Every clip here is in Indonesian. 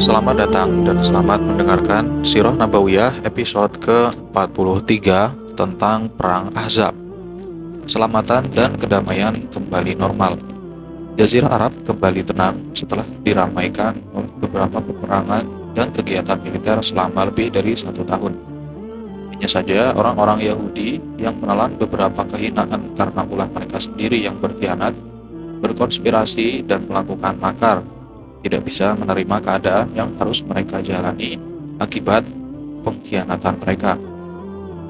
Selamat datang dan selamat mendengarkan Sirah Nabawiyah episode ke-43 tentang Perang Ahzab. Keselamatan dan kedamaian kembali normal. Jazirah Arab kembali tenang setelah diramaikan oleh beberapa peperangan dan kegiatan militer selama lebih dari 1 tahun. Hanya saja orang-orang Yahudi yang menelan beberapa kehinaan karena ulah mereka sendiri yang berkhianat, berkonspirasi, dan melakukan makar tidak bisa menerima keadaan yang harus mereka jalani akibat pengkhianatan mereka.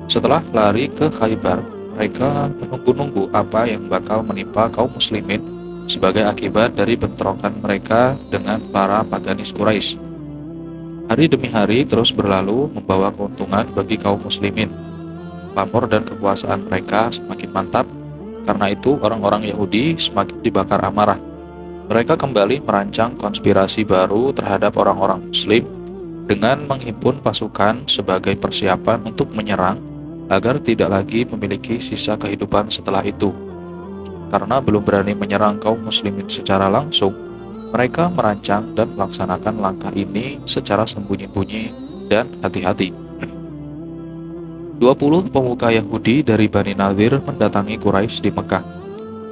Setelah lari ke Khaybar, mereka menunggu-nunggu apa yang bakal menimpa kaum muslimin sebagai akibat dari bentrokan mereka dengan para paganis Quraisy. Hari demi hari terus berlalu membawa keuntungan bagi kaum muslimin. Pamor dan kekuasaan mereka semakin mantap, karena itu orang-orang Yahudi semakin dibakar amarah. Mereka kembali merancang konspirasi baru terhadap orang-orang Muslim dengan menghimpun pasukan sebagai persiapan untuk menyerang agar tidak lagi memiliki sisa kehidupan setelah itu. Karena belum berani menyerang kaum Muslimin secara langsung, mereka merancang dan melaksanakan langkah ini secara sembunyi-bunyi dan hati-hati. 20 pemuka Yahudi dari Bani Nadir mendatangi Quraisy di Mekah.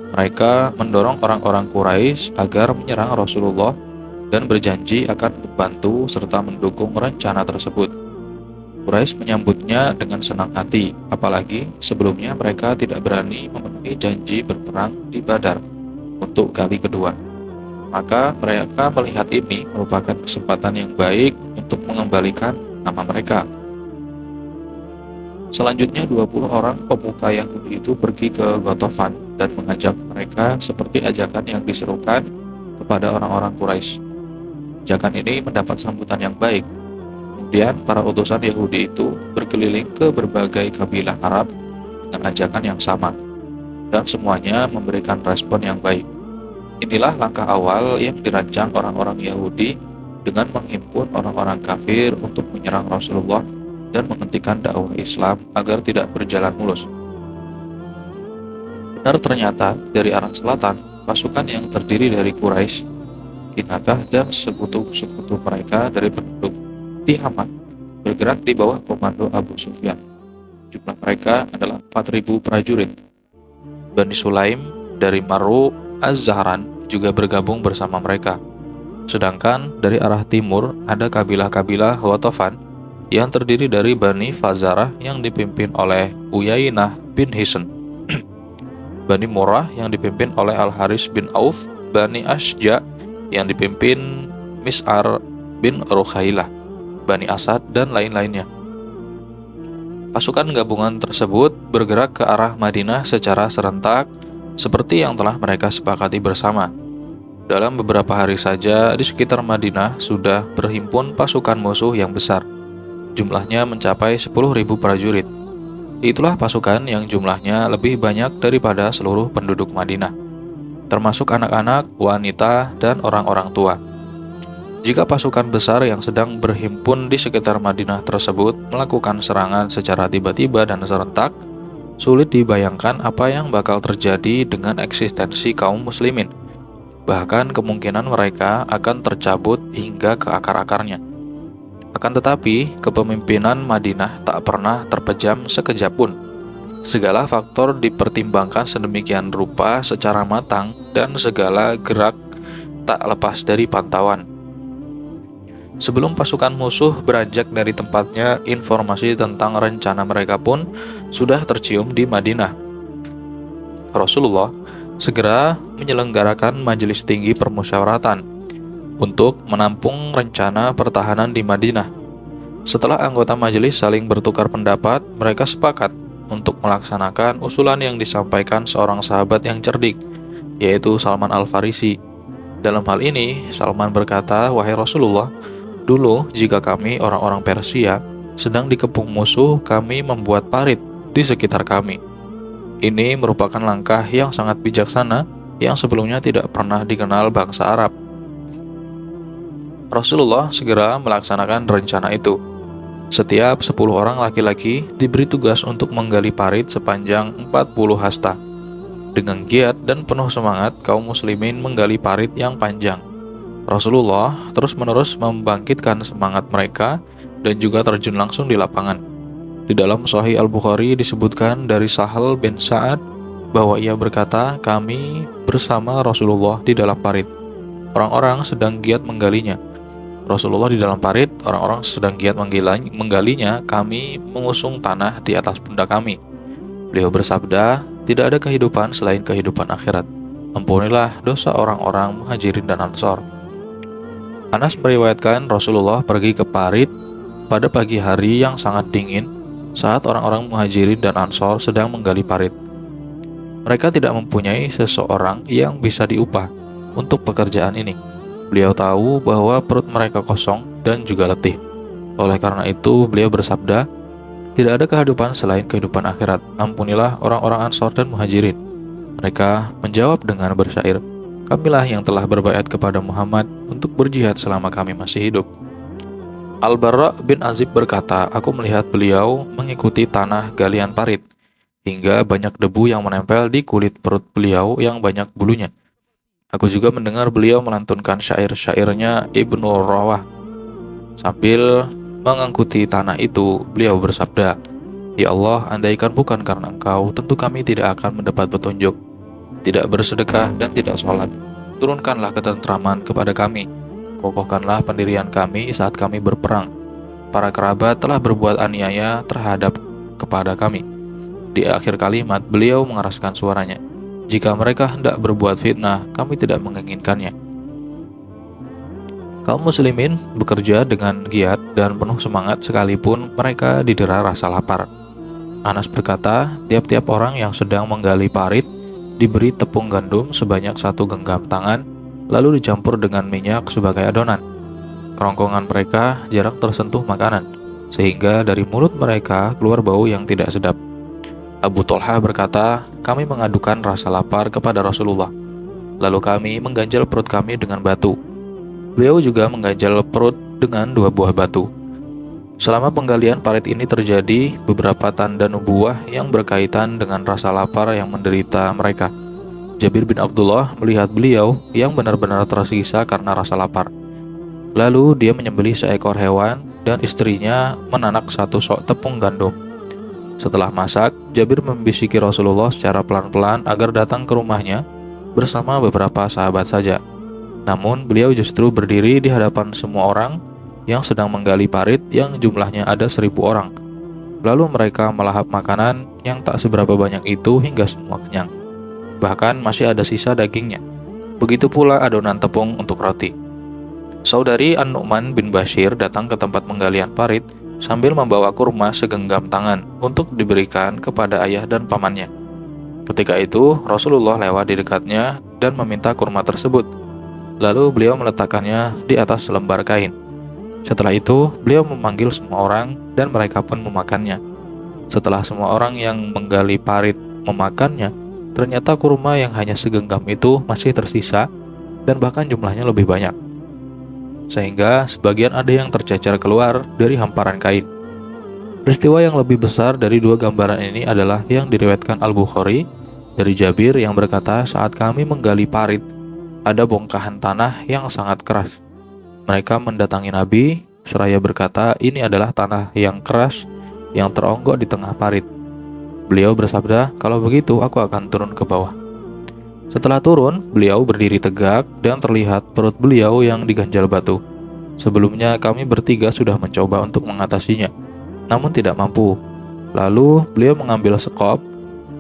Mereka mendorong orang-orang Quraisy agar menyerang Rasulullah dan berjanji akan membantu serta mendukung rencana tersebut. Quraisy menyambutnya dengan senang hati, apalagi sebelumnya mereka tidak berani memenuhi janji berperang di Badar untuk kali kedua. Maka mereka melihat ini merupakan kesempatan yang baik untuk mengembalikan nama mereka. Selanjutnya 20 orang pemuka Yahudi itu pergi ke Ghatafan dan mengajak mereka seperti ajakan yang diserukan kepada orang-orang Quraisy. Ajakan ini mendapat sambutan yang baik. Kemudian para utusan Yahudi itu berkeliling ke berbagai kabilah Arab dengan ajakan yang sama, dan semuanya memberikan respon yang baik. Inilah langkah awal yang dirancang orang-orang Yahudi dengan menghimpun orang-orang kafir untuk menyerang Rasulullah dan menghentikan dakwah Islam agar tidak berjalan mulus. Benar ternyata dari arah selatan, pasukan yang terdiri dari Quraisy, Kinanah, dan sekutu-sekutu mereka dari penduduk Tihamah bergerak di bawah komando Abu Sufyan. Jumlah mereka adalah 4.000 prajurit. Bani Sulaim dari Maru Az-Zahran juga bergabung bersama mereka. Sedangkan dari arah timur ada kabilah-kabilah Ghatafan yang terdiri dari Bani Fazarah yang dipimpin oleh Uyainah bin Hisn, Bani Murrah yang dipimpin oleh Al-Haris bin Auf, Bani Ashja yang dipimpin Mis'ar bin Rukhailah, Bani Asad, dan lain-lainnya. Pasukan gabungan tersebut bergerak ke arah Madinah secara serentak seperti yang telah mereka sepakati bersama. Dalam beberapa hari saja di sekitar Madinah sudah berhimpun pasukan musuh yang besar. Jumlahnya mencapai 10.000 prajurit. Itulah pasukan yang jumlahnya lebih banyak daripada seluruh penduduk Madinah, termasuk anak-anak, wanita, dan orang-orang tua. Jika pasukan besar yang sedang berhimpun di sekitar Madinah tersebut melakukan serangan secara tiba-tiba dan serentak, sulit dibayangkan apa yang bakal terjadi dengan eksistensi kaum muslimin. Bahkan kemungkinan mereka akan tercabut hingga ke akar-akarnya. Akan tetapi, kepemimpinan Madinah tak pernah terpejam sekejap pun. Segala faktor dipertimbangkan sedemikian rupa secara matang dan segala gerak tak lepas dari pantauan. Sebelum pasukan musuh beranjak dari tempatnya, informasi tentang rencana mereka pun sudah tercium di Madinah. Rasulullah segera menyelenggarakan majelis tinggi permusyawaratan untuk menampung rencana pertahanan di Madinah. Setelah anggota majelis saling bertukar pendapat, mereka sepakat untuk melaksanakan usulan yang disampaikan seorang sahabat yang cerdik, yaitu Salman Al-Farisi. Dalam hal ini, Salman berkata, "Wahai Rasulullah, dulu jika kami orang-orang Persia sedang dikepung musuh, kami membuat parit di sekitar kami. Ini merupakan langkah yang sangat bijaksana yang sebelumnya tidak pernah dikenal bangsa Arab." Rasulullah segera melaksanakan rencana itu. Setiap 10 orang laki-laki diberi tugas untuk menggali parit sepanjang 40 hasta. Dengan giat dan penuh semangat, kaum muslimin menggali parit yang panjang. Rasulullah terus-menerus membangkitkan semangat mereka dan juga terjun langsung di lapangan. Di dalam Sahih Al-Bukhari disebutkan dari Sahal bin Sa'ad bahwa ia berkata, kami bersama Rasulullah di dalam parit. Orang-orang sedang giat menggalinya. Rasulullah di dalam parit, orang-orang sedang giat menggalinya, kami mengusung tanah di atas pundak kami. Beliau bersabda, tidak ada kehidupan selain kehidupan akhirat. Ampunilah dosa orang-orang Muhajirin dan Ansor. Anas meriwayatkan Rasulullah pergi ke parit pada pagi hari yang sangat dingin saat orang-orang Muhajirin dan Ansor sedang menggali parit. Mereka tidak mempunyai seseorang yang bisa diupah untuk pekerjaan ini. Beliau tahu bahwa perut mereka kosong dan juga letih. Oleh karena itu, beliau bersabda, tidak ada kehidupan selain kehidupan akhirat. Ampunilah orang-orang Ansor dan Muhajirin. Mereka menjawab dengan bersyair, kamilah yang telah berbaiat kepada Muhammad untuk berjihad selama kami masih hidup. Al-Barra bin Azib berkata, aku melihat beliau mengikuti tanah galian parit, hingga banyak debu yang menempel di kulit perut beliau yang banyak bulunya. Aku juga mendengar beliau melantunkan syair-syairnya Ibnu Rawah. Sambil mengangkuti tanah itu, beliau bersabda, ya Allah, andaikan bukan karena Engkau, tentu kami tidak akan mendapat petunjuk, tidak bersedekah dan tidak sholat. Turunkanlah ketentraman kepada kami, kokohkanlah pendirian kami saat kami berperang. Para kerabat telah berbuat aniaya terhadap kepada kami. Di akhir kalimat, beliau mengeraskan suaranya, jika mereka hendak berbuat fitnah, kami tidak menginginkannya. Kaum muslimin bekerja dengan giat dan penuh semangat sekalipun mereka didera rasa lapar. Anas berkata, tiap-tiap orang yang sedang menggali parit diberi tepung gandum sebanyak 1 genggam tangan, lalu dicampur dengan minyak sebagai adonan. Kerongkongan mereka jarang tersentuh makanan, sehingga dari mulut mereka keluar bau yang tidak sedap. Abu Tolha berkata, kami mengadukan rasa lapar kepada Rasulullah, lalu kami mengganjal perut kami dengan batu. Beliau juga mengganjal perut dengan 2 buah batu. Selama penggalian parit ini terjadi beberapa tanda nubuah yang berkaitan dengan rasa lapar yang menderita mereka. Jabir bin Abdullah melihat beliau yang benar-benar tersiksa karena rasa lapar. Lalu dia menyembelih seekor hewan dan istrinya menanak 1 sok tepung gandum. Setelah masak, Jabir membisiki Rasulullah secara pelan-pelan agar datang ke rumahnya bersama beberapa sahabat saja. Namun beliau justru berdiri di hadapan semua orang yang sedang menggali parit yang jumlahnya ada 1.000 orang. Lalu mereka melahap makanan yang tak seberapa banyak itu hingga semua kenyang. Bahkan masih ada sisa dagingnya. Begitu pula adonan tepung untuk roti. Saudari An-Nu'man bin Bashir datang ke tempat penggalian parit sambil membawa kurma segenggam tangan untuk diberikan kepada ayah dan pamannya. Ketika itu Rasulullah lewat di dekatnya dan meminta kurma tersebut. Lalu beliau meletakkannya di atas selembar kain. Setelah itu, beliau memanggil semua orang dan mereka pun memakannya. Setelah semua orang yang menggali parit memakannya, ternyata kurma yang hanya segenggam itu masih tersisa dan bahkan jumlahnya lebih banyak. Sehingga sebagian ada yang tercecer keluar dari hamparan kain. Peristiwa yang lebih besar dari 2 gambaran ini adalah yang diriwayatkan Al-Bukhari dari Jabir yang berkata, saat kami menggali parit, ada bongkahan tanah yang sangat keras. Mereka mendatangi Nabi seraya berkata, ini adalah tanah yang keras yang teronggok di tengah parit. Beliau bersabda, kalau begitu aku akan turun ke bawah. Setelah turun, beliau berdiri tegak dan terlihat perut beliau yang diganjal batu. Sebelumnya kami bertiga sudah mencoba untuk mengatasinya, namun tidak mampu. Lalu beliau mengambil sekop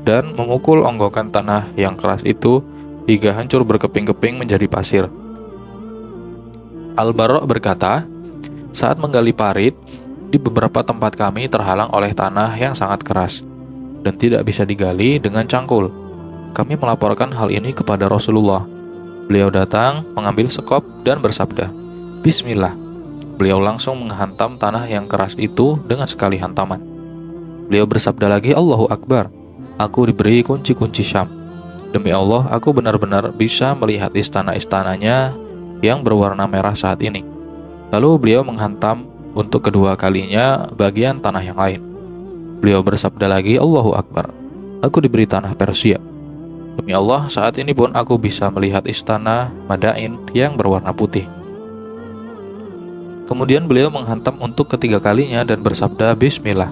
dan memukul onggokan tanah yang keras itu hingga hancur berkeping-keping menjadi pasir. Al-Barra berkata, saat menggali parit, di beberapa tempat kami terhalang oleh tanah yang sangat keras dan tidak bisa digali dengan cangkul. Kami melaporkan hal ini kepada Rasulullah. Beliau datang, mengambil sekop dan bersabda, Bismillah. Beliau langsung menghantam tanah yang keras itu dengan sekali hantaman. Beliau bersabda lagi, Allahu Akbar. Aku diberi kunci-kunci Syam. Demi Allah, aku benar-benar bisa melihat istana-istananya yang berwarna merah saat ini. Lalu beliau menghantam untuk kedua kalinya bagian tanah yang lain. Beliau bersabda lagi, Allahu Akbar. Aku diberi tanah Persia. Demi Allah, saat ini pun aku bisa melihat istana Madain yang berwarna putih. Kemudian beliau menghantam untuk ketiga kalinya dan bersabda Bismillah.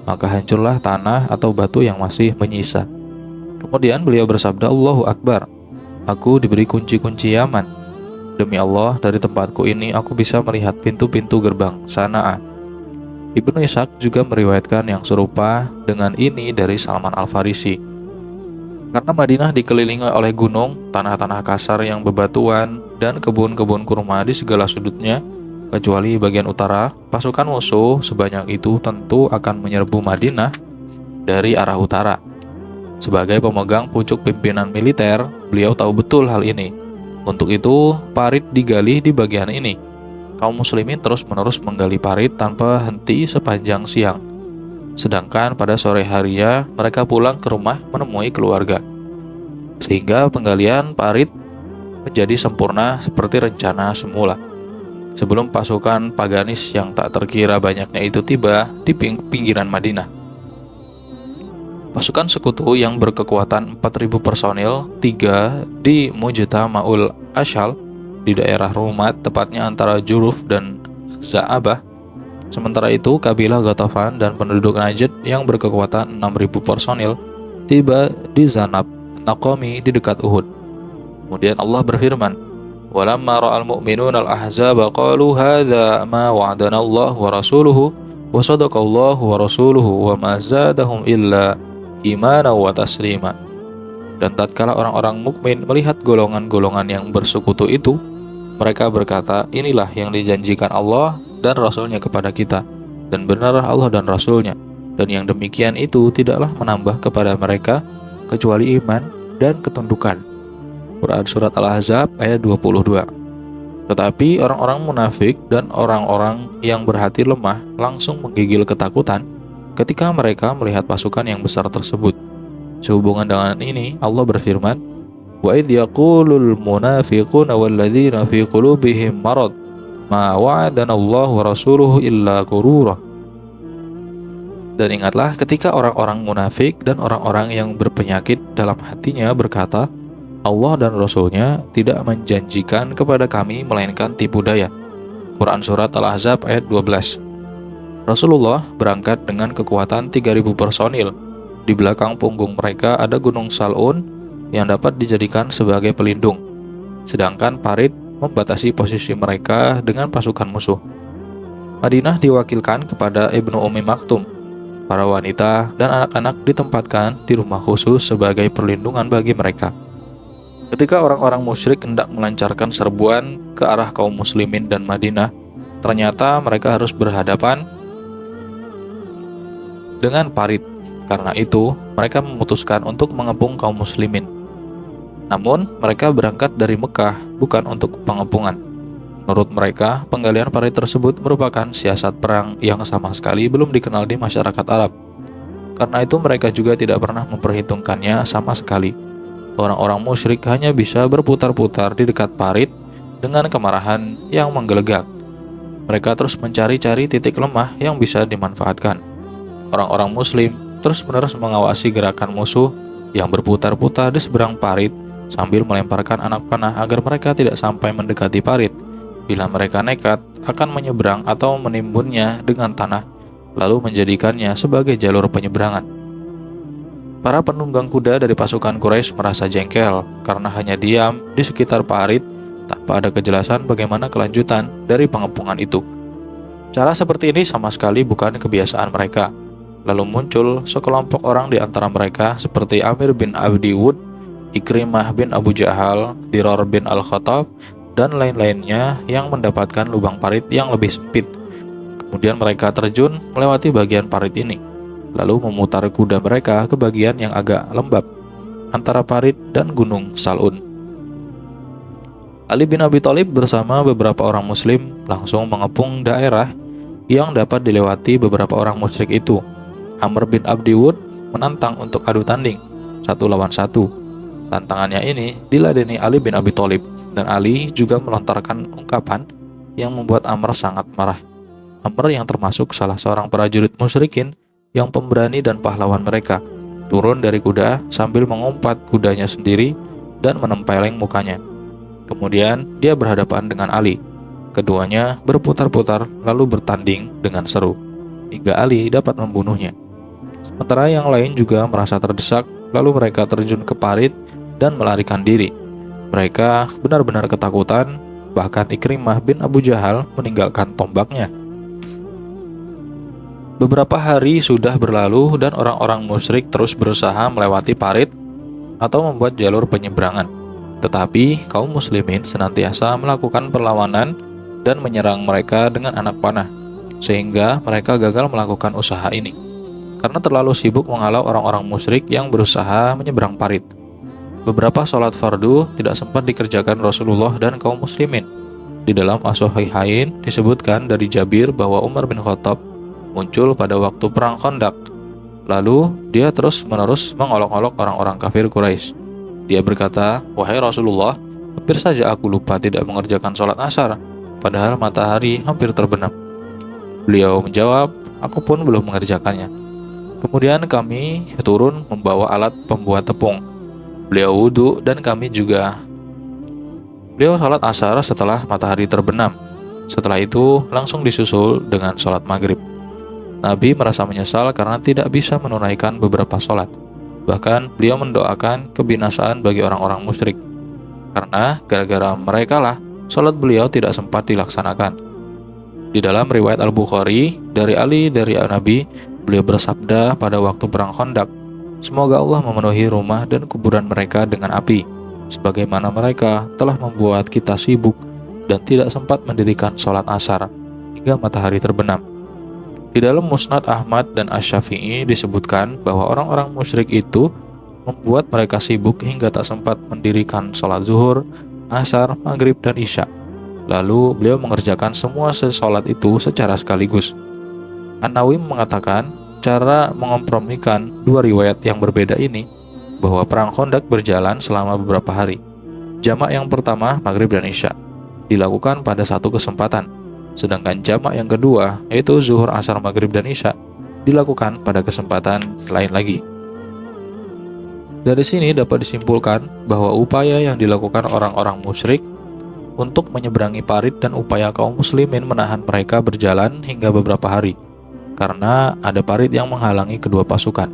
Maka hancurlah tanah atau batu yang masih menyisa. Kemudian beliau bersabda Allahu Akbar. Aku diberi kunci-kunci Yaman. Demi Allah, dari tempatku ini aku bisa melihat pintu-pintu gerbang Sana'a. Ibnu Ishaq juga meriwayatkan yang serupa dengan ini dari Salman Al-Farisi. Karena Madinah dikelilingi oleh gunung, tanah-tanah kasar yang bebatuan, dan kebun-kebun kurma di segala sudutnya, kecuali bagian utara, pasukan musuh sebanyak itu tentu akan menyerbu Madinah dari arah utara. Sebagai pemegang pucuk pimpinan militer, beliau tahu betul hal ini. Untuk itu, parit digali di bagian ini. Kaum muslimin terus-menerus menggali parit tanpa henti sepanjang siang. Sedangkan pada sore harinya, mereka pulang ke rumah menemui keluarga. Sehingga penggalian parit menjadi sempurna seperti rencana semula. Sebelum pasukan Paganis yang tak terkira banyaknya itu tiba di pinggiran Madinah. Pasukan sekutu yang berkekuatan 4.000 personil, 3 di Mujtama'ul Ashal di daerah Rumat, tepatnya antara Juruf dan Za'abah. Sementara itu, kabilah Ghatafan dan penduduk Najd yang berkekuatan 6.000 personil tiba di Zanab Naqami di dekat Uhud. Kemudian Allah berfirman, "Walamma ra'al mu'minuna al-ahzaba qalu hadza ma wa'adana Allah wa rasuluhu wa sadaqallahu wa rasuluhu wa ma zadahum illa imana wa taslima." Dan tatkala orang-orang mukmin melihat golongan-golongan yang bersekutu itu, mereka berkata, "Inilah yang dijanjikan Allah dan Rasulnya kepada kita, dan benarlah Allah dan Rasulnya, dan yang demikian itu tidaklah menambah kepada mereka kecuali iman dan ketundukan." Quran Surat Al-Ahzab ayat 22. Tetapi orang-orang munafik dan orang-orang yang berhati lemah langsung menggigil ketakutan ketika mereka melihat pasukan yang besar tersebut. Sehubungan dengan ini, Allah berfirman, "Wa idh yaqulul munafiquna walladzina fi qulubihim marad ma wa'adana Allah wa rasuluhu illa ghurura." Dan ingatlah ketika orang-orang munafik dan orang-orang yang berpenyakit dalam hatinya berkata, Allah dan Rasulnya tidak menjanjikan kepada kami melainkan tipu daya. Quran Surat Al-Ahzab ayat 12. Rasulullah berangkat dengan kekuatan 3.000 personil. Di belakang punggung mereka ada gunung Sal'un yang dapat dijadikan sebagai pelindung. Sedangkan parit membatasi posisi mereka dengan pasukan musuh. Madinah diwakilkan kepada Ibnu Ummi Maktum. Para wanita dan anak-anak ditempatkan di rumah khusus sebagai perlindungan bagi mereka. Ketika orang-orang musyrik hendak melancarkan serbuan ke arah kaum muslimin dan Madinah, ternyata mereka harus berhadapan dengan parit. Karena itu, mereka memutuskan untuk mengepung kaum muslimin. Namun, mereka berangkat dari Mekah bukan untuk pengepungan. Menurut mereka, penggalian parit tersebut merupakan siasat perang yang sama sekali belum dikenal di masyarakat Arab. Karena itu, mereka juga tidak pernah memperhitungkannya sama sekali. Orang-orang musyrik hanya bisa berputar-putar di dekat parit dengan kemarahan yang menggelegak. Mereka terus mencari-cari titik lemah yang bisa dimanfaatkan. Orang-orang muslim terus-menerus mengawasi gerakan musuh yang berputar-putar di seberang parit sambil melemparkan anak panah agar mereka tidak sampai mendekati parit. Bila mereka nekat, akan menyeberang atau menimbunnya dengan tanah, lalu menjadikannya sebagai jalur penyeberangan. Para penunggang kuda dari pasukan Quraisy merasa jengkel karena hanya diam di sekitar parit tanpa ada kejelasan bagaimana kelanjutan dari pengepungan itu. Cara seperti ini sama sekali bukan kebiasaan mereka. Lalu muncul sekelompok orang di antara mereka seperti Amir bin Abdi Wud, Ikrimah bin Abu Jahal, Dirar bin Al-Khattab, dan lain-lainnya yang mendapatkan lubang parit yang lebih sempit. Kemudian mereka terjun melewati bagian parit ini, lalu memutar kuda mereka ke bagian yang agak lembab antara parit dan gunung Sal'un. Ali bin Abi Thalib bersama beberapa orang muslim langsung mengepung daerah yang dapat dilewati beberapa orang musyrik itu. Amr bin Abdi Wud menantang untuk adu tanding 1 lawan 1. Tantangannya ini diladeni Ali bin Abi Thalib, dan Ali juga melontarkan ungkapan yang membuat Amr sangat marah. Amr yang termasuk salah seorang prajurit musyrikin yang pemberani dan pahlawan mereka, turun dari kuda sambil mengumpat kudanya sendiri dan menempeleng mukanya. Kemudian dia berhadapan dengan Ali. Keduanya berputar-putar lalu bertanding dengan seru, hingga Ali dapat membunuhnya. Sementara yang lain juga merasa terdesak, lalu mereka terjun ke parit dan melarikan diri. Mereka benar-benar ketakutan, bahkan Ikrimah bin Abu Jahal meninggalkan tombaknya. Beberapa hari sudah berlalu dan orang-orang musyrik terus berusaha melewati parit atau membuat jalur penyeberangan. Tetapi kaum muslimin senantiasa melakukan perlawanan dan menyerang mereka dengan anak panah, sehingga mereka gagal melakukan usaha ini karena terlalu sibuk menghalau orang-orang musyrik yang berusaha menyeberang parit. Beberapa sholat fardu tidak sempat dikerjakan Rasulullah dan kaum muslimin. Di dalam As-Sahihain disebutkan dari Jabir bahwa Umar bin Khattab muncul pada waktu perang Khandaq. Lalu dia terus-menerus mengolok-olok orang-orang kafir Quraisy. Dia berkata, "Wahai Rasulullah, hampir saja aku lupa tidak mengerjakan sholat asar, padahal matahari hampir terbenam." Beliau menjawab, "Aku pun belum mengerjakannya." Kemudian kami turun membawa alat pembuat tepung. Beliau wudhu dan kami juga. Beliau sholat asar setelah matahari terbenam. Setelah itu langsung disusul dengan sholat maghrib. Nabi merasa menyesal karena tidak bisa menunaikan beberapa sholat. Bahkan beliau mendoakan kebinasaan bagi orang-orang musyrik, karena gara-gara mereka lah sholat beliau tidak sempat dilaksanakan. Di dalam riwayat Al-Bukhari dari Ali dari Nabi, beliau bersabda pada waktu perang Khandaq, "Semoga Allah memenuhi rumah dan kuburan mereka dengan api, sebagaimana mereka telah membuat kita sibuk dan tidak sempat mendirikan sholat asar hingga matahari terbenam." Di dalam Musnad Ahmad dan Asy-Syafi'i disebutkan bahwa orang-orang musyrik itu membuat mereka sibuk hingga tak sempat mendirikan sholat zuhur, asar, maghrib, dan isya. Lalu beliau mengerjakan semua sholat itu secara sekaligus. An-Nawawi mengatakan cara mengompromikan dua riwayat yang berbeda ini bahwa perang Khandaq berjalan selama beberapa hari. Jamak yang pertama, maghrib dan isya, dilakukan pada satu kesempatan. Sedangkan jamak yang kedua, yaitu zuhur, asar, maghrib, dan isya, dilakukan pada kesempatan lain lagi. Dari sini dapat disimpulkan bahwa upaya yang dilakukan orang-orang musyrik untuk menyeberangi parit dan upaya kaum muslimin menahan mereka berjalan hingga beberapa hari, karena ada parit yang menghalangi kedua pasukan.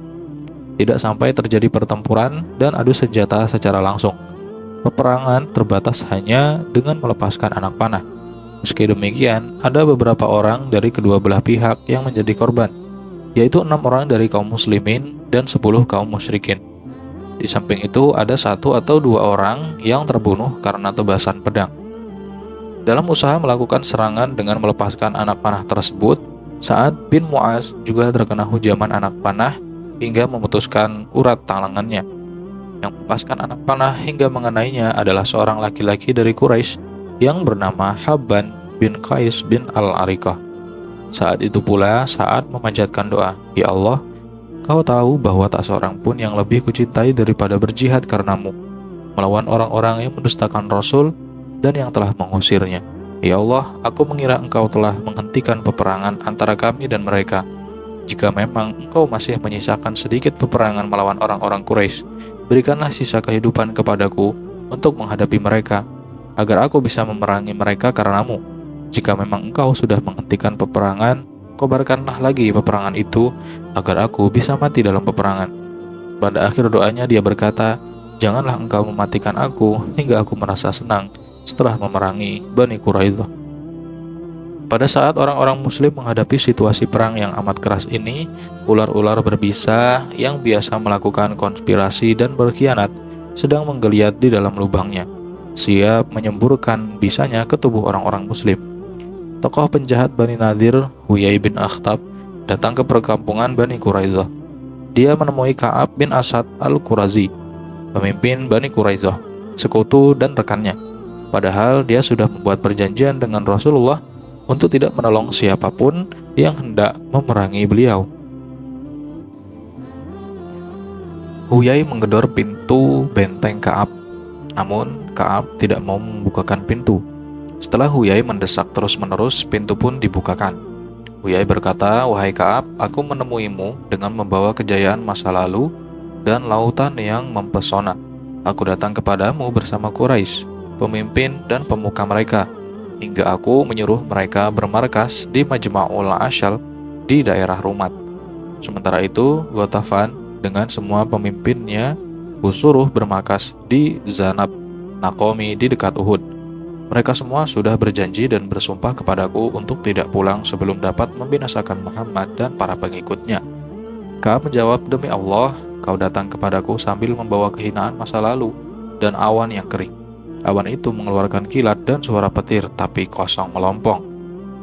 Tidak sampai terjadi pertempuran dan adu senjata secara langsung. Peperangan terbatas hanya dengan melepaskan anak panah. Meski demikian, ada beberapa orang dari kedua belah pihak yang menjadi korban, yaitu 6 orang dari kaum muslimin dan 10 kaum musyrikin. Di samping itu, ada 1 atau 2 orang yang terbunuh karena tebasan pedang. Dalam usaha melakukan serangan dengan melepaskan anak panah tersebut, Sa'ad bin Mu'az juga terkena hujaman anak panah hingga memutuskan urat tangannya. Yang melepaskan anak panah hingga mengenainya adalah seorang laki-laki dari Quraisy yang bernama Habban bin Qais bin Al-Ariqah. Saat itu pula Sa'ad memanjatkan doa, "Ya Allah, Kau tahu bahwa tak seorang pun yang lebih kucintai daripada berjihad karenamu, melawan orang-orang yang mendustakan Rasul dan yang telah mengusirnya. Ya Allah, aku mengira Engkau telah menghentikan peperangan antara kami dan mereka. Jika memang Engkau masih menyisakan sedikit peperangan melawan orang-orang Quraisy, berikanlah sisa kehidupan kepadaku untuk menghadapi mereka, agar aku bisa memerangi mereka karenamu. Jika memang Engkau sudah menghentikan peperangan, kobarkanlah lagi peperangan itu, agar aku bisa mati dalam peperangan." Pada akhir doanya dia berkata, "Janganlah Engkau mematikan aku hingga aku merasa senang setelah memerangi Bani Quraidah." Pada saat orang-orang muslim menghadapi situasi perang yang amat keras ini, ular-ular berbisa yang biasa melakukan konspirasi dan berkhianat sedang menggeliat di dalam lubangnya, siap menyemburkan bisanya ke tubuh orang-orang muslim. Tokoh penjahat Bani Nadir, Huyai bin Akhtab, datang ke perkampungan Bani Quraidah. Dia menemui Ka'ab bin Asad al-Qurazi, pemimpin Bani Quraidah, sekutu dan rekannya. Padahal dia sudah membuat perjanjian dengan Rasulullah untuk tidak menolong siapapun yang hendak memerangi beliau. Huyai menggedor pintu benteng Ka'ab, namun Ka'ab tidak mau membukakan pintu. Setelah Huyai mendesak terus-menerus, pintu pun dibukakan. Huyai berkata, "Wahai Ka'ab, aku menemuimu dengan membawa kejayaan masa lalu dan lautan yang mempesona. Aku datang kepadamu bersama Quraisy, pemimpin dan pemuka mereka. hingga aku menyuruh mereka bermarkas di Majma'ul Ashal di daerah Rumat. Sementara itu, Ghatafan dengan semua pemimpinnya kusuruh bermarkas di Zanab Nakomi di dekat Uhud. Mereka semua sudah berjanji dan bersumpah kepadaku untuk tidak pulang sebelum dapat membinasakan Muhammad dan para pengikutnya. Ka'ab menjawab, "Demi Allah, kau datang kepadaku sambil membawa kehinaan masa lalu dan awan yang kering. Awan itu mengeluarkan kilat dan suara petir, tapi kosong melompong.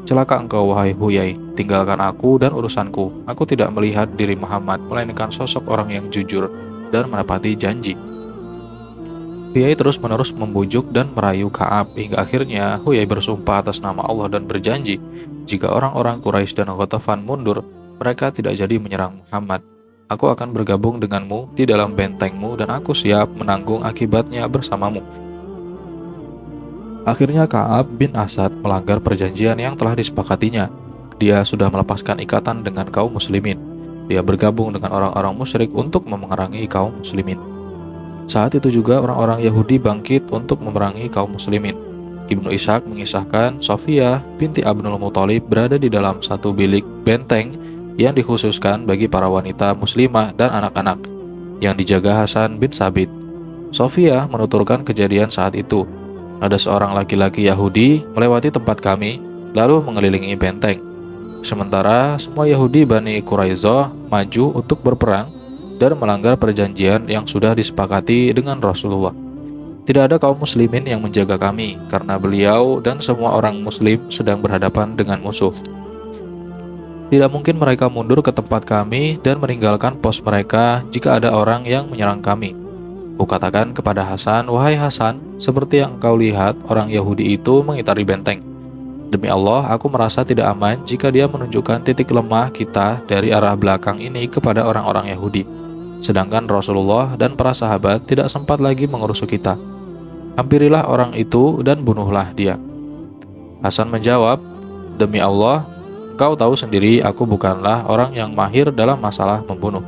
Celaka engkau, wahai Huyai, tinggalkan aku dan urusanku. Aku tidak melihat diri Muhammad, melainkan sosok orang yang jujur dan menepati janji." Huyai terus-menerus membujuk dan merayu Ka'ab, hingga akhirnya Huyai bersumpah atas nama Allah dan berjanji, jika orang-orang Quraisy dan Ghatafan mundur, mereka tidak jadi menyerang Muhammad. Aku akan bergabung denganmu di dalam bentengmu dan aku siap menanggung akibatnya bersamamu. Akhirnya Ka'ab bin Asad melanggar perjanjian yang telah disepakatinya. Dia sudah melepaskan ikatan dengan kaum muslimin. Dia bergabung dengan orang-orang musyrik untuk memerangi kaum muslimin. Saat itu juga orang-orang Yahudi bangkit untuk memerangi kaum muslimin. Ibnu Ishaq mengisahkan Sofiyah binti Abdul Muthalib berada di dalam satu bilik benteng yang dikhususkan bagi para wanita muslimah dan anak-anak yang dijaga Hasan bin Sabit. Sofiyah menuturkan kejadian saat itu. Ada seorang laki-laki Yahudi melewati tempat kami, lalu mengelilingi benteng. Sementara semua Yahudi Bani Quraizoh maju untuk berperang dan melanggar perjanjian yang sudah disepakati dengan Rasulullah. Tidak ada kaum muslimin yang menjaga kami, karena beliau dan semua orang muslim sedang berhadapan dengan musuh. Tidak mungkin mereka mundur ke tempat kami dan meninggalkan pos mereka jika ada orang yang menyerang kami. Kukatakan kepada Hasan, "Wahai Hasan, seperti yang engkau lihat, orang Yahudi itu mengitari benteng. Demi Allah, aku merasa tidak aman jika dia menunjukkan titik lemah kita dari arah belakang ini kepada orang-orang Yahudi. Sedangkan Rasulullah dan para sahabat tidak sempat lagi mengurusi kita. Hampirilah orang itu dan bunuhlah dia." Hasan menjawab, "Demi Allah, engkau tahu sendiri aku bukanlah orang yang mahir dalam masalah membunuh."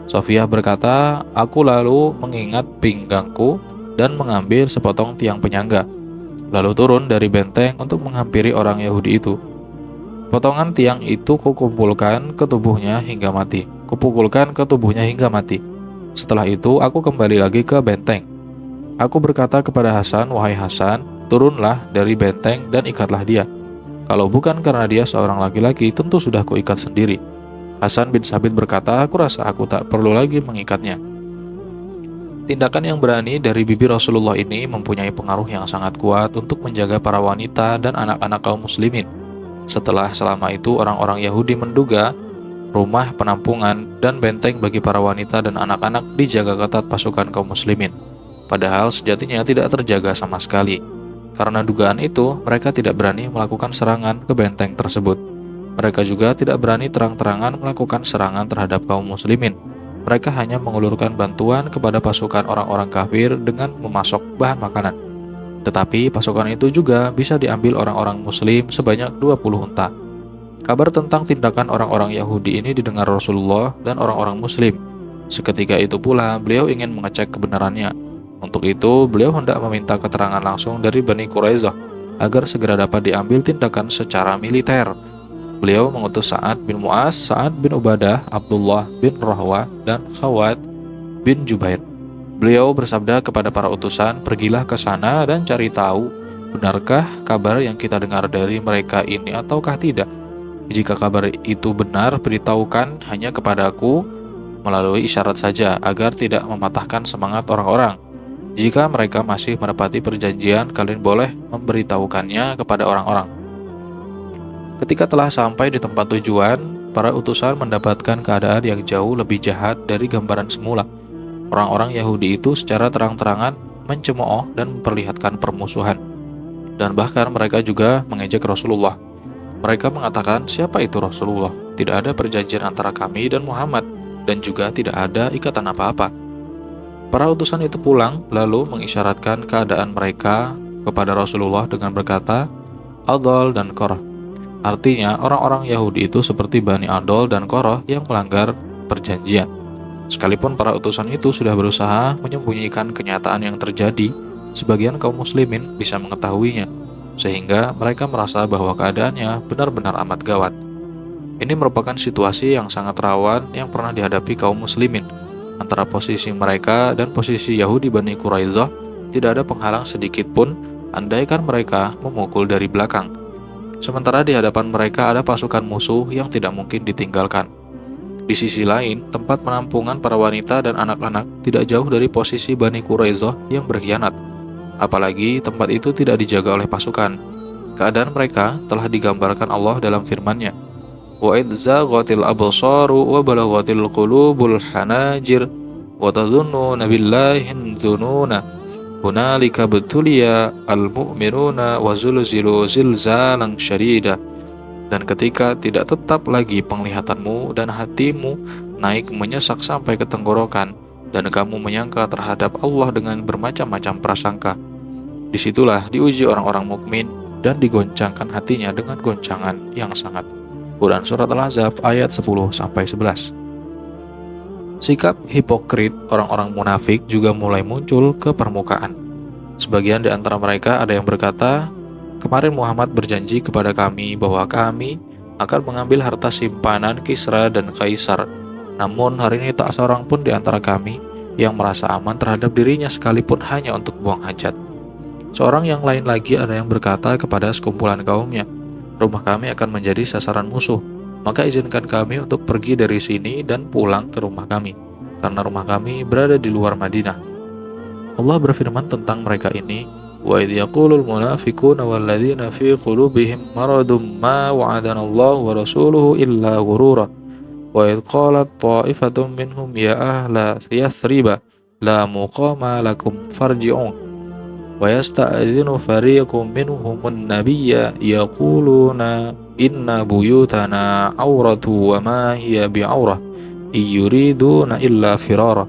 Sofiyah berkata, "Aku lalu mengingat pinggangku dan mengambil sepotong tiang penyangga, lalu turun dari benteng untuk menghampiri orang Yahudi itu. Potongan tiang itu kupukulkan ke tubuhnya hingga mati. Setelah itu aku kembali lagi ke benteng. Aku berkata kepada Hasan, 'Wahai Hasan, turunlah dari benteng dan ikatlah dia. Kalau bukan karena dia seorang laki-laki, tentu sudah kuikat sendiri.' Hasan bin Sabit berkata, 'Aku rasa aku tak perlu lagi mengikatnya.'" Tindakan yang berani dari bibi Rasulullah ini mempunyai pengaruh yang sangat kuat untuk menjaga para wanita dan anak-anak kaum muslimin. Setelah selama itu orang-orang Yahudi menduga rumah penampungan dan benteng bagi para wanita dan anak-anak dijaga ketat pasukan kaum muslimin. Padahal sejatinya tidak terjaga sama sekali. Karena dugaan itu, mereka tidak berani melakukan serangan ke benteng tersebut. Mereka juga tidak berani terang-terangan melakukan serangan terhadap kaum muslimin. Mereka hanya mengulurkan bantuan kepada pasukan orang-orang kafir dengan memasok bahan makanan. Tetapi pasukan itu juga bisa diambil orang-orang muslim sebanyak 20 unta. Kabar tentang tindakan orang-orang Yahudi ini didengar Rasulullah dan orang-orang muslim. Seketika itu pula beliau ingin mengecek kebenarannya. Untuk itu beliau hendak meminta keterangan langsung dari Bani Quraizoh agar segera dapat diambil tindakan secara militer. Beliau mengutus Sa'ad bin Mu'az, Sa'ad bin Ubadah, Abdullah bin Rahwah, dan Khawat bin Jubair. Beliau bersabda kepada para utusan, "Pergilah ke sana dan cari tahu, benarkah kabar yang kita dengar dari mereka ini ataukah tidak? Jika kabar itu benar, beritahukan hanya kepadaku melalui isyarat saja, agar tidak mematahkan semangat orang-orang. Jika mereka masih menepati perjanjian, kalian boleh memberitahukannya kepada orang-orang." Ketika telah sampai di tempat tujuan, para utusan mendapatkan keadaan yang jauh lebih jahat dari gambaran semula. Orang-orang Yahudi itu secara terang-terangan mencemooh dan memperlihatkan permusuhan. Dan bahkan mereka juga mengejek Rasulullah. Mereka mengatakan, "Siapa itu Rasulullah? Tidak ada perjanjian antara kami dan Muhammad, dan juga tidak ada ikatan apa-apa." Para utusan itu pulang, lalu mengisyaratkan keadaan mereka kepada Rasulullah dengan berkata, "Adol dan Korah." Artinya, orang-orang Yahudi itu seperti Bani Adol dan Korah yang melanggar perjanjian. Sekalipun para utusan itu sudah berusaha menyembunyikan kenyataan yang terjadi, sebagian kaum muslimin bisa mengetahuinya. sehingga mereka merasa bahwa keadaannya benar-benar amat gawat. Ini merupakan situasi yang sangat rawan yang pernah dihadapi kaum muslimin. Antara posisi mereka dan posisi Yahudi Bani Quraisyah tidak ada penghalang sedikit pun, andaikan mereka memukul dari belakang. Sementara di hadapan mereka ada pasukan musuh yang tidak mungkin ditinggalkan. Di sisi lain, tempat penampungan para wanita dan anak-anak tidak jauh dari posisi Bani Quraisyah yang berkhianat. Apalagi tempat itu tidak dijaga oleh pasukan. Keadaan mereka telah digambarkan Allah dalam firman-Nya. Wa idz zaghatil absaru wa balaghatil qulubul hanajir wa tadhunnuna billahi dzununa hunalika betulia al-mu'minuna wa zulzilu zilzalan syadida. Dan ketika tidak tetap lagi penglihatanmu dan hatimu naik menyesak sampai ke tenggorokan, dan kamu menyangka terhadap Allah dengan bermacam-macam prasangka, disitulah diuji orang-orang mukmin dan digoncangkan hatinya dengan goncangan yang sangat. Quran Surat Al-Ahzab ayat 10-11. Sikap hipokrit orang-orang munafik juga mulai muncul ke permukaan. Sebagian di antara mereka ada yang berkata, "Kemarin Muhammad berjanji kepada kami bahwa kami akan mengambil harta simpanan Kisra dan Kaisar. Namun hari ini tak seorang pun di antara kami yang merasa aman terhadap dirinya sekalipun hanya untuk buang hajat." Seorang yang lain lagi ada yang berkata kepada sekumpulan kaumnya, "Rumah kami akan menjadi sasaran musuh, maka izinkan kami untuk pergi dari sini dan pulang ke rumah kami, karena rumah kami berada di luar Madinah." Allah berfirman tentang mereka ini, "Wa idh yaqulul munafiquna walladzina fi qulubihim maradun ma wa'adana Allah wa rasuluhu illa ghurura. Wa idh qalat ta'ifatun minhum ya ahla yathriba la muqama lakum farji'un. Wa yasta'adzinu fariqum minhumun nabiyya yaquluna inna buyutana auratu wa ma hiya bi'aurah iyuriduna illa firara."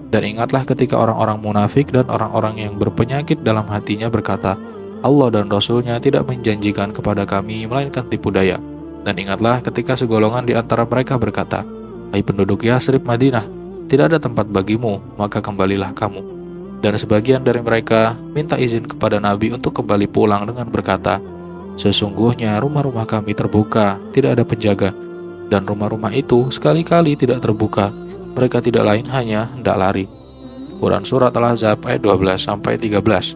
Dan ingatlah ketika orang-orang munafik dan orang-orang yang berpenyakit dalam hatinya berkata, "Allah dan Rasul-Nya tidak menjanjikan kepada kami melainkan tipu daya." Dan ingatlah ketika segolongan di antara mereka berkata, "Hai penduduk Yasrib Madinah, tidak ada tempat bagimu, maka kembalilah kamu." Dan sebagian dari mereka minta izin kepada Nabi untuk kembali pulang dengan berkata, "Sesungguhnya rumah-rumah kami terbuka, tidak ada penjaga." Dan rumah-rumah itu sekali-kali tidak terbuka, mereka tidak lain hanya hendak lari. Quran Surat Al-Ahzab ayat 12-13.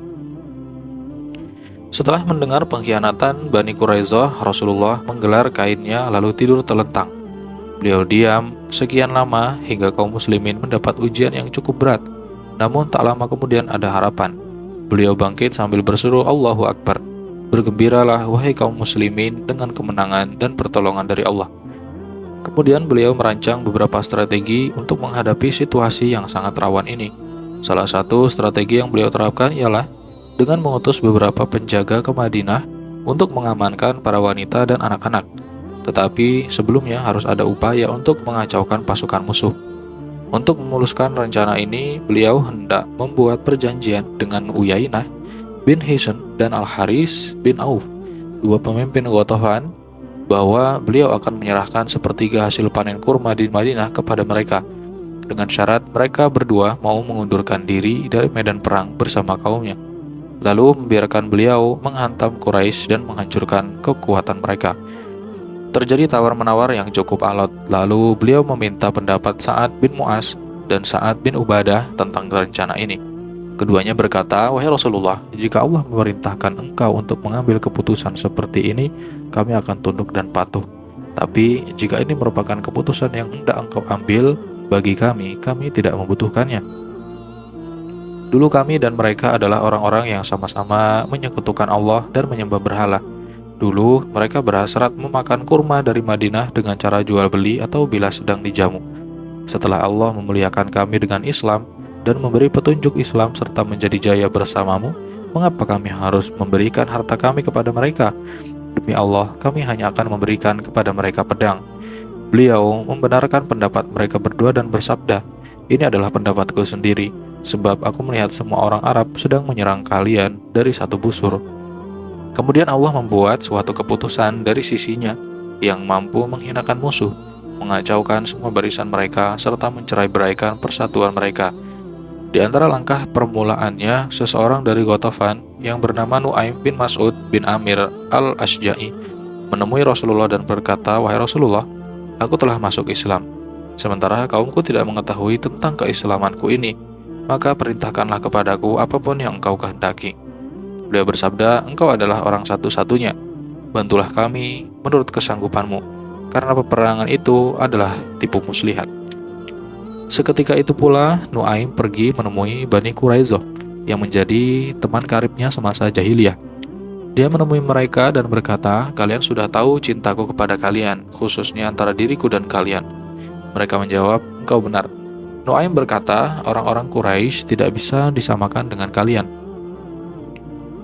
Setelah mendengar pengkhianatan Bani Quraisyah, Rasulullah menggelar kainnya lalu tidur telentang. Beliau diam sekian lama hingga kaum muslimin mendapat ujian yang cukup berat. Namun tak lama kemudian ada harapan. Beliau bangkit sambil berseru Allahu Akbar. "Bergembiralah wahai kaum muslimin dengan kemenangan dan pertolongan dari Allah." Kemudian beliau merancang beberapa strategi untuk menghadapi situasi yang sangat rawan ini. Salah satu strategi yang beliau terapkan ialah dengan mengutus beberapa penjaga ke Madinah untuk mengamankan para wanita dan anak-anak. Tetapi sebelumnya harus ada upaya untuk mengacaukan pasukan musuh. Untuk memuluskan rencana ini, beliau hendak membuat perjanjian dengan Uyainah bin Hisn dan Al-Haris bin Auf, dua pemimpin Ghatafan, bahwa beliau akan menyerahkan sepertiga hasil panen kurma di Madinah kepada mereka, dengan syarat mereka berdua mau mengundurkan diri dari medan perang bersama kaumnya, lalu membiarkan beliau menghantam Quraisy dan menghancurkan kekuatan mereka. Terjadi tawar-menawar yang cukup alot, lalu beliau meminta pendapat Sa'ad bin Mu'az dan Sa'ad bin Ubadah tentang rencana ini. Keduanya berkata, "Wahai Rasulullah, jika Allah memerintahkan engkau untuk mengambil keputusan seperti ini, kami akan tunduk dan patuh. Tapi jika ini merupakan keputusan yang hendak engkau ambil bagi kami tidak membutuhkannya. Dulu kami dan mereka adalah orang-orang yang sama-sama menyekutukan Allah dan menyembah berhala. Dulu mereka berhasrat memakan kurma dari Madinah dengan cara jual beli atau bila sedang dijamu. Setelah Allah memuliakan kami dengan Islam dan memberi petunjuk Islam serta menjadi jaya bersamamu, mengapa kami harus memberikan harta kami kepada mereka? Demi Allah, kami hanya akan memberikan kepada mereka pedang." Beliau membenarkan pendapat mereka berdua dan bersabda, "Ini adalah pendapatku sendiri, sebab aku melihat semua orang Arab sedang menyerang kalian dari satu busur." Kemudian Allah membuat suatu keputusan dari sisinya yang mampu menghinakan musuh, mengacaukan semua barisan mereka, serta mencerai-beraikan persatuan mereka. Di antara langkah permulaannya, seseorang dari Ghatafan yang bernama Nu'aim bin Mas'ud bin Amir al-Ashja'i menemui Rasulullah dan berkata, "Wahai Rasulullah, aku telah masuk Islam. Sementara kaumku tidak mengetahui tentang keislamanku ini. Maka perintahkanlah kepadaku apapun yang engkau kehendaki." Beliau bersabda, "Engkau adalah orang satu-satunya. Bantulah kami menurut kesanggupanmu, karena peperangan itu adalah tipu muslihat." Seketika itu pula, Nu'aim pergi menemui Bani Quraizoh yang menjadi teman karibnya semasa jahiliyah. Dia menemui mereka dan berkata, "Kalian sudah tahu cintaku kepada kalian, khususnya antara diriku dan kalian." Mereka menjawab, "Engkau benar." Nu'aim berkata, "Orang-orang Quraisy tidak bisa disamakan dengan kalian.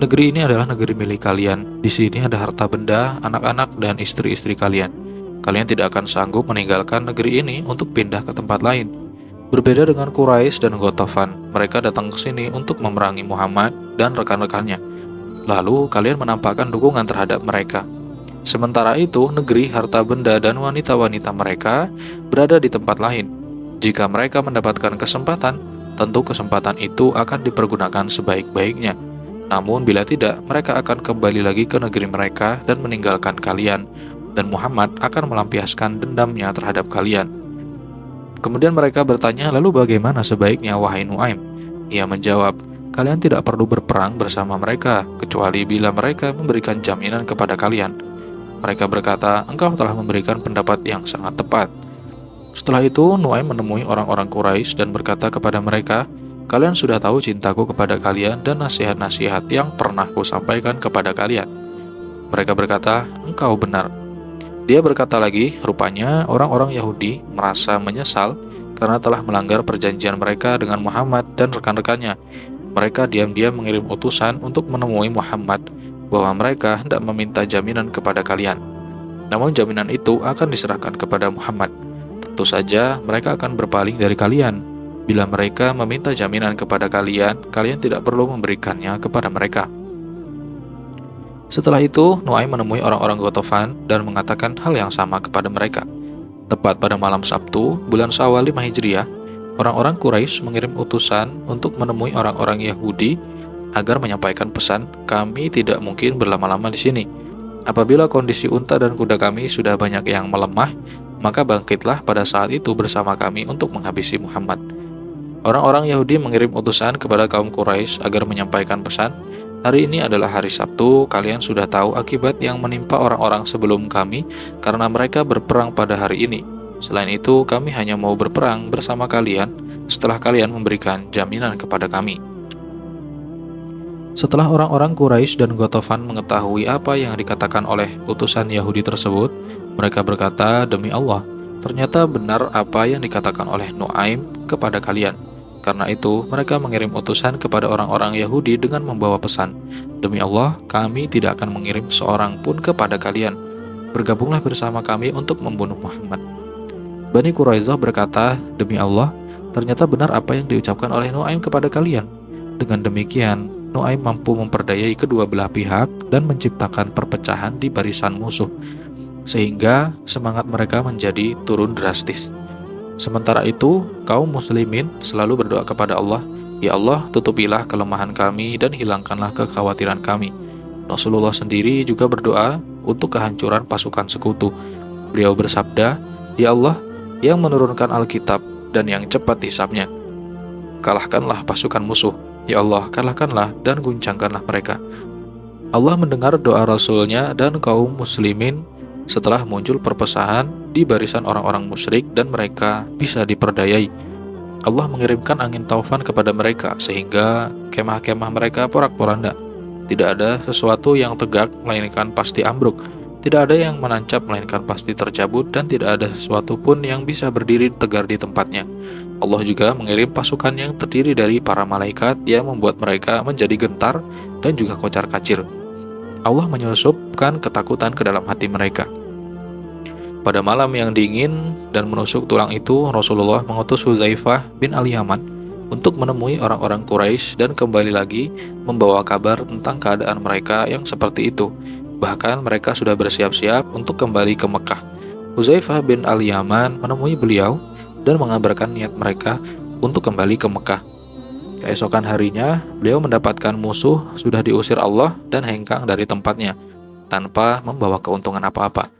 Negeri ini adalah negeri milik kalian. Di sini ada harta benda, anak-anak, dan istri-istri kalian. Kalian tidak akan sanggup meninggalkan negeri ini untuk pindah ke tempat lain." Berbeda dengan Quraisy dan Ghatafan, mereka datang ke sini untuk memerangi Muhammad dan rekan-rekannya. Lalu kalian menampakkan dukungan terhadap mereka. Sementara itu, negeri, harta benda, dan wanita-wanita mereka berada di tempat lain. Jika mereka mendapatkan kesempatan, tentu kesempatan itu akan dipergunakan sebaik-baiknya. Namun bila tidak, mereka akan kembali lagi ke negeri mereka dan meninggalkan kalian, dan Muhammad akan melampiaskan dendamnya terhadap kalian. Kemudian mereka bertanya, "Lalu bagaimana sebaiknya, wahai Nu'aim?" Ia menjawab, "Kalian tidak perlu berperang bersama mereka, kecuali bila mereka memberikan jaminan kepada kalian." Mereka berkata, "Engkau telah memberikan pendapat yang sangat tepat." Setelah itu, Nu'aim menemui orang-orang Quraisy dan berkata kepada mereka, "Kalian sudah tahu cintaku kepada kalian dan nasihat-nasihat yang pernah kusampaikan kepada kalian." Mereka berkata, "Engkau benar." Dia berkata lagi, rupanya orang-orang Yahudi merasa menyesal karena telah melanggar perjanjian mereka dengan Muhammad dan rekan-rekannya. Mereka diam-diam mengirim utusan untuk menemui Muhammad bahwa mereka hendak meminta jaminan kepada kalian. Namun jaminan itu akan diserahkan kepada Muhammad. Tentu saja mereka akan berpaling dari kalian. Bila mereka meminta jaminan kepada kalian, kalian tidak perlu memberikannya kepada mereka. Setelah itu, Nu'aim menemui orang-orang Ghatafan dan mengatakan hal yang sama kepada mereka. Tepat pada malam Sabtu, bulan Syawal 5 Hijriah, orang-orang Quraisy mengirim utusan untuk menemui orang-orang Yahudi agar menyampaikan pesan, "Kami tidak mungkin berlama-lama di sini. Apabila kondisi unta dan kuda kami sudah banyak yang melemah, maka bangkitlah pada saat itu bersama kami untuk menghabisi Muhammad." Orang-orang Yahudi mengirim utusan kepada kaum Quraisy agar menyampaikan pesan, "Hari ini adalah hari Sabtu, kalian sudah tahu akibat yang menimpa orang-orang sebelum kami karena mereka berperang pada hari ini. Selain itu, kami hanya mau berperang bersama kalian setelah kalian memberikan jaminan kepada kami." Setelah orang-orang Quraisy dan Ghatafan mengetahui apa yang dikatakan oleh utusan Yahudi tersebut, mereka berkata, "Demi Allah, ternyata benar apa yang dikatakan oleh Nu'aim kepada kalian." Karena itu, mereka mengirim utusan kepada orang-orang Yahudi dengan membawa pesan, "Demi Allah, kami tidak akan mengirim seorang pun kepada kalian. Bergabunglah bersama kami untuk membunuh Muhammad." Bani Quraizoh berkata, "Demi Allah, ternyata benar apa yang diucapkan oleh Nu'aim kepada kalian." Dengan demikian, Nu'aim mampu memperdayai kedua belah pihak dan menciptakan perpecahan di barisan musuh, sehingga semangat mereka menjadi turun drastis. Sementara itu, kaum muslimin selalu berdoa kepada Allah, "Ya Allah, tutupilah kelemahan kami dan hilangkanlah kekhawatiran kami." Rasulullah sendiri juga berdoa untuk kehancuran pasukan sekutu. Beliau bersabda, "Ya Allah, yang menurunkan Alkitab dan yang cepat hisabnya, kalahkanlah pasukan musuh. Ya Allah, kalahkanlah dan guncangkanlah mereka." Allah mendengar doa Rasulnya dan kaum muslimin setelah muncul perpecahan di barisan orang-orang musyrik dan mereka bisa diperdayai. Allah mengirimkan angin taufan kepada mereka sehingga kemah-kemah mereka porak-poranda. Tidak ada sesuatu yang tegak melainkan pasti ambruk. Tidak ada yang menancap melainkan pasti tercabut, dan tidak ada sesuatu pun yang bisa berdiri tegar di tempatnya. Allah juga mengirim pasukan yang terdiri dari para malaikat yang membuat mereka menjadi gentar dan juga kocar-kacir. Allah menyusupkan ketakutan ke dalam hati mereka. Pada malam yang dingin dan menusuk tulang itu, Rasulullah mengutus Hudzaifah bin Al-Yaman untuk menemui orang-orang Quraisy dan kembali lagi membawa kabar tentang keadaan mereka yang seperti itu. Bahkan mereka sudah bersiap-siap untuk kembali ke Mekah. Hudzaifah bin Al-Yaman menemui beliau dan mengabarkan niat mereka untuk kembali ke Mekah. Keesokan harinya, beliau mendapatkan musuh sudah diusir Allah dan hengkang dari tempatnya, tanpa membawa keuntungan apa-apa.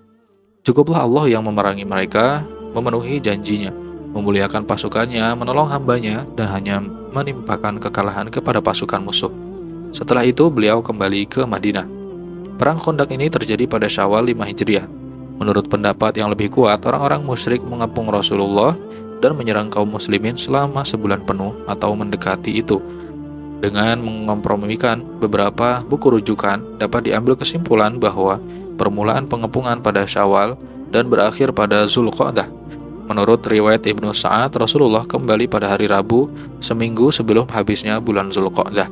Cukuplah Allah yang memerangi mereka, memenuhi janjinya, memuliakan pasukannya, menolong hambanya, dan hanya menimpakan kekalahan kepada pasukan musuh. Setelah itu, beliau kembali ke Madinah. Perang Khandaq ini terjadi pada Syawal 5 Hijriah. Menurut pendapat yang lebih kuat, orang-orang musyrik mengepung Rasulullah dan menyerang kaum muslimin selama sebulan penuh atau mendekati itu. Dengan mengkompromikan beberapa buku rujukan, dapat diambil kesimpulan bahwa permulaan pengepungan pada Syawal dan berakhir pada Zulqa'dah. Menurut riwayat Ibnu Sa'ad, Rasulullah kembali pada hari Rabu, seminggu sebelum habisnya bulan Zulqa'dah.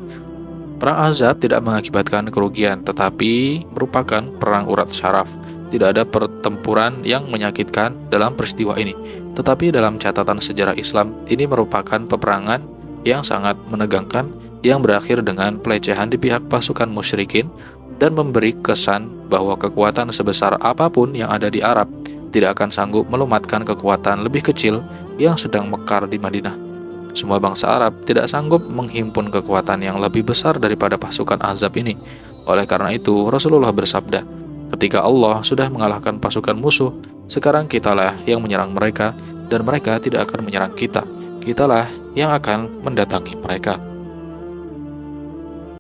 Perang Ahzab tidak mengakibatkan kerugian, tetapi merupakan perang urat syaraf. Tidak ada pertempuran yang menyakitkan dalam peristiwa ini. Tetapi dalam catatan sejarah Islam, ini merupakan peperangan yang sangat menegangkan yang berakhir dengan pelecehan di pihak pasukan musyrikin dan memberi kesan bahwa kekuatan sebesar apapun yang ada di Arab tidak akan sanggup melumatkan kekuatan lebih kecil yang sedang mekar di Madinah. Semua bangsa Arab tidak sanggup menghimpun kekuatan yang lebih besar daripada pasukan Ahzab ini. Oleh karena itu, Rasulullah bersabda, "Ketika Allah sudah mengalahkan pasukan musuh, sekarang kitalah yang menyerang mereka, dan mereka tidak akan menyerang kita. Kitalah yang akan mendatangi mereka."